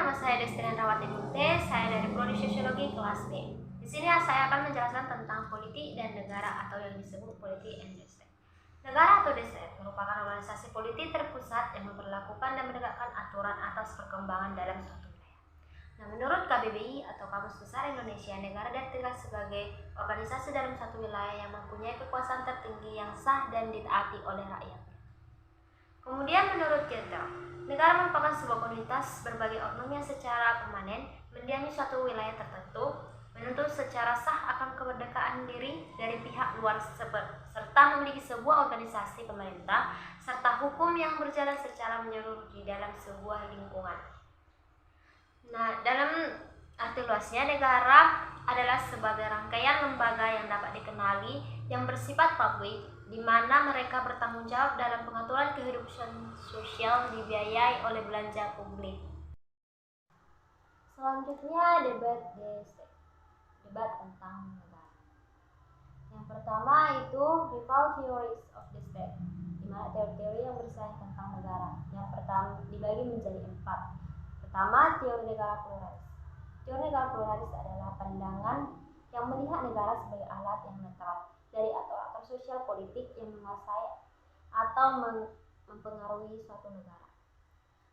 nama saya Destina Rawati Munte, saya dari Prodi Sosiologi kelas B. Di sini saya akan menjelaskan tentang politik dan negara atau yang disebut politik and state. Negara atau state merupakan organisasi politik terpusat yang memperlakukan dan menegakkan aturan atas perkembangan dalam suatu wilayah. Nah, menurut KBBI atau Kamus Besar Indonesia, negara diartikan sebagai organisasi dalam satu wilayah yang mempunyai kekuasaan tertinggi yang sah dan ditaati oleh rakyat. Kemudian menurut Kyoto, negara merupakan sebuah komunitas berbagai oknum yang secara permanen mendiami suatu wilayah tertentu, menuntut secara sah akan kemerdekaan diri dari pihak luar serta memiliki sebuah organisasi pemerintah serta hukum yang berjalan secara menyeluruh di dalam sebuah lingkungan. Nah, dalam arti luasnya, negara adalah sebagai rangkaian lembaga yang dapat dikenali yang bersifat publik, di mana mereka bertanggung jawab dalam pengaturan kehidupan sosial dibiayai oleh belanja publik. Selanjutnya debat tentang negara. Yang pertama itu rival theories of the state, di mana teori-teori yang bersaing tentang negara. Yang pertama dibagi menjadi 4. Pertama, teori negara pluralis. Teori negara pluralis adalah pandangan yang melihat negara sebagai alat yang netral dari aktor-aktor sosial politik yang menguasai atau mempengaruhi suatu negara.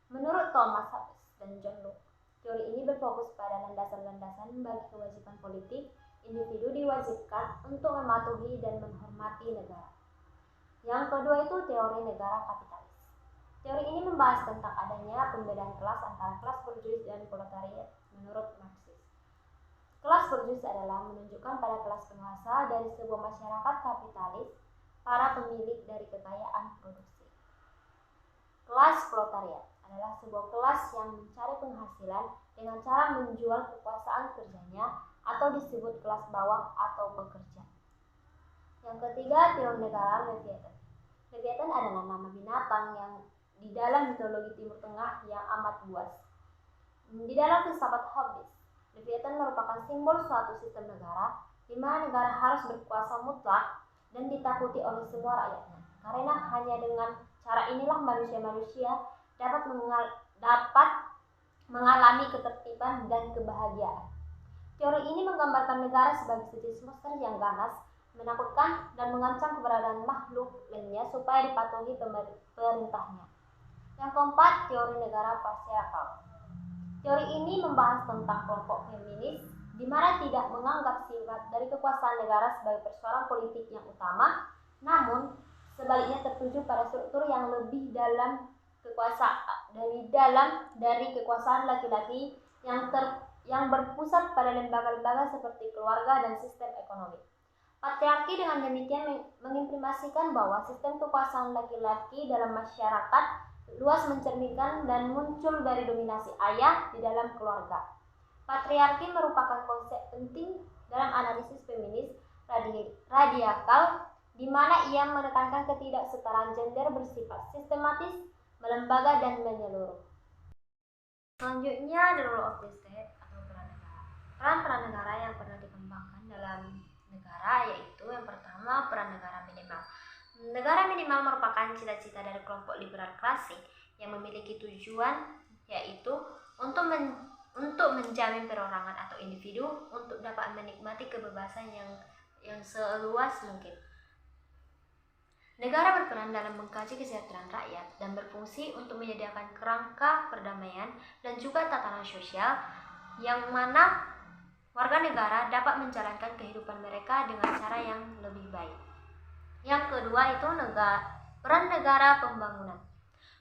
Menurut Thomas Hobbes dan John Locke, teori ini berfokus pada landasan-landasan bagi kewajiban politik. Individu diwajibkan untuk mematuhi dan menghormati negara. Yang kedua itu teori negara kapitalis. Teori ini membahas tentang adanya pembedaan kelas antara kelas borjuis dan proletariat menurut Marxis. Kelas borjuis adalah menunjukkan pada kelas penguasa dari sebuah masyarakat kapitalis, para pemilik dari kekayaan produksi. Kelas proletariat adalah sebuah kelas yang mencari penghasilan dengan cara menjual kekuasaan kerjanya atau disebut kelas bawah atau pekerja. Yang ketiga, teori negara Leviathan. Leviathan adalah nama binatang yang di dalam mitologi Timur Tengah yang amat luas. Di dalam filsafat Hobbes, Leviathan merupakan simbol suatu sistem negara di mana negara harus berkuasa mutlak dan ditakuti oleh semua rakyatnya. Karena hanya dengan cara inilah manusia-manusia dapat mengalami ketertiban dan kebahagiaan. Teori ini menggambarkan negara sebagai sejenis monster yang ganas, menakutkan dan mengancam keberadaan makhluk lainnya supaya dipatuhi perintahnya. Yang keempat, teori negara patriarkal. Teori ini membahas tentang kelompok feminis di mana tidak menganggap sifat dari kekuasaan negara sebagai persoalan politik yang utama, namun sebaliknya tertuju pada struktur yang lebih dalam kekuasaan dari kekuasaan laki-laki yang berpusat pada lembaga-lembaga seperti keluarga dan sistem ekonomi. Patriarki dengan demikian mengimplikasikan bahwa sistem kekuasaan laki-laki dalam masyarakat luas mencerminkan dan muncul dari dominasi ayah di dalam keluarga. Patriarki merupakan konsep penting dalam analisis feminis radikal, di mana ia menekankan ketidaksetaraan gender bersifat sistematis, melembaga dan menyeluruh. Selanjutnya, the role of the state atau peran negara. Peran negara yang pernah dikembangkan dalam negara yaitu yang pertama, peran negara minimal. Negara minimal merupakan cita-cita dari kelompok liberal klasik yang memiliki tujuan yaitu untuk menjamin perorangan atau individu untuk dapat menikmati kebebasan yang seluas mungkin. Negara berperan dalam mengkaji kesejahteraan rakyat dan berfungsi untuk menyediakan kerangka perdamaian dan juga tatanan sosial yang mana warga negara dapat menjalankan kehidupan mereka dengan cara yang lebih baik. Yang kedua itu peran negara pembangunan.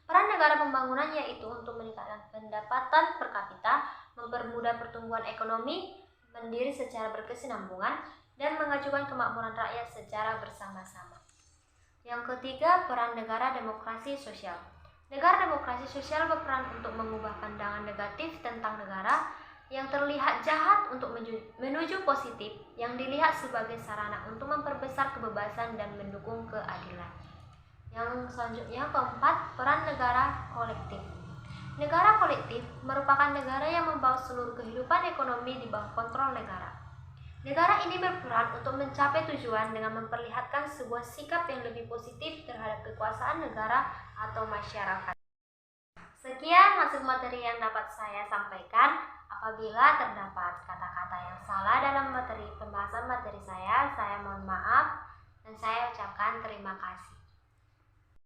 Peran negara pembangunan yaitu untuk meningkatkan pendapatan per kapita, mempermudah pertumbuhan ekonomi, mandiri secara berkesinambungan, dan mengajukan kemakmuran rakyat secara bersama-sama. Yang ketiga, peran negara demokrasi sosial. Negara demokrasi sosial berperan untuk mengubah pandangan negatif tentang negara yang terlihat jahat untuk menuju positif yang dilihat sebagai sarana untuk memperbesar kebebasan dan mendukung keadilan. Yang selanjutnya, keempat, peran negara kolektif. Negara kolektif merupakan negara yang membawa seluruh kehidupan ekonomi di bawah kontrol negara. Negara ini berperan untuk mencapai tujuan dengan memperlihatkan sebuah sikap yang lebih positif terhadap kekuasaan negara atau masyarakat. Sekian termasuk materi yang dapat saya sampaikan. Apabila terdapat kata-kata yang salah dalam pembahasan materi saya mohon maaf dan saya ucapkan terima kasih.